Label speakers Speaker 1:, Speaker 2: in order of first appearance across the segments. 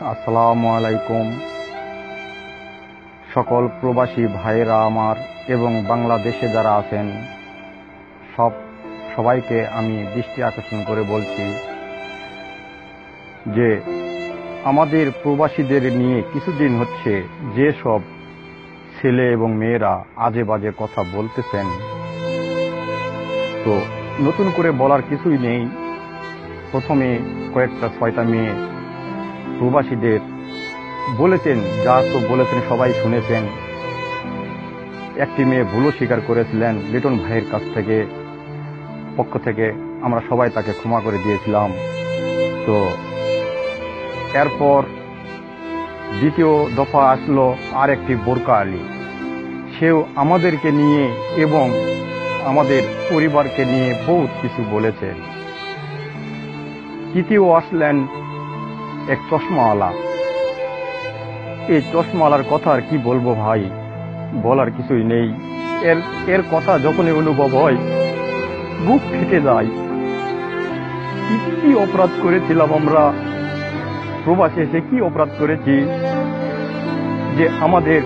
Speaker 1: আসসালামু আলাইকুম। সকল প্রবাসী ভাইয়েরা আমার এবং বাংলাদেশে যারা আছেন সবাইকে আমি দৃষ্টি আকর্ষণ করে বলছি যে আমাদের প্রবাসীদের নিয়ে কিছুদিন হচ্ছে যে সব ছেলে এবং মেয়েরা আজে বাজে কথা বলতেছেন, তো নতুন করে বলার কিছুই নেই। প্রথমে কয়েকটা 6টা মেয়ে প্রবাসীদের বলেছেন, যা তো বলেছেন সবাই শুনেছেন। একটি মেয়ে ভুলও স্বীকার করেছিলেন, লিটন ভাইয়ের পক্ষ থেকে আমরা সবাই তাকে ক্ষমা করে দিয়েছিলাম। তো এরপর দ্বিতীয় দফা আসলো আর একটি বোরকা আলী, সেও আমাদেরকে নিয়ে এবং আমাদের পরিবারকে নিয়ে বহুত কিছু বলেছে। তৃতীয় আসলেন এক চশমাওয়ালা। এই চশমাওয়ালার কথা আর কি বলবো ভাই, বলার কিছুই নেই। এর কথা যখনই অনুভব হয় বুক ফেটে যায়। কি অপরাধ করেছিলাম আমরা প্রবাসে এসে, কি অপরাধ করেছি যে আমাদের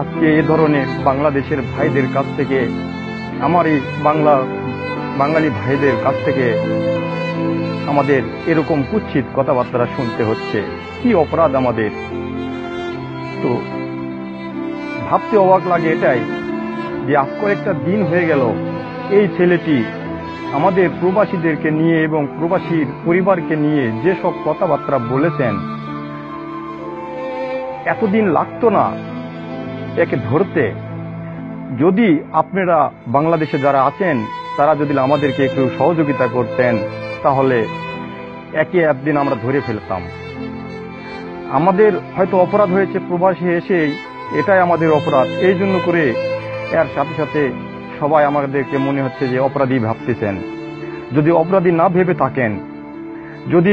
Speaker 1: আজকে এ ধরনের বাংলাদেশের ভাইদের কাছ থেকে, আমারই বাঙালি ভাইদের কাছ থেকে আমাদের এরকম কুৎসিত কথাবার্তা শুনতে হচ্ছে। কি অপরাধ আমাদের। তো ভাবতে অবাক লাগে এটাই যে আজ কয়েকটা দিন হয়ে গেল এই ছেলেটি আমাদের প্রবাসীদেরকে নিয়ে এবং প্রবাসীর পরিবারকে নিয়ে যেসব কথাবার্তা বলেছেন, এতদিন লাগতো না একে ধরতে। যদি আপনারা বাংলাদেশে যারা আছেন তারা যদি আমাদেরকে একটু সহযোগিতা করতেন, তাহলে একে একদিন আমরা ধরে ফেলতাম। আমাদের হয়তো অপরাধ হয়েছে প্রবাসে এসেই, এটাই আমাদের অপরাধ। এই জন্য করে এর সাথে সাথে সবাই আমাদেরকে মনে হচ্ছে যে অপরাধী ভাবতেছেন। যদি অপরাধী না ভেবে থাকেন, যদি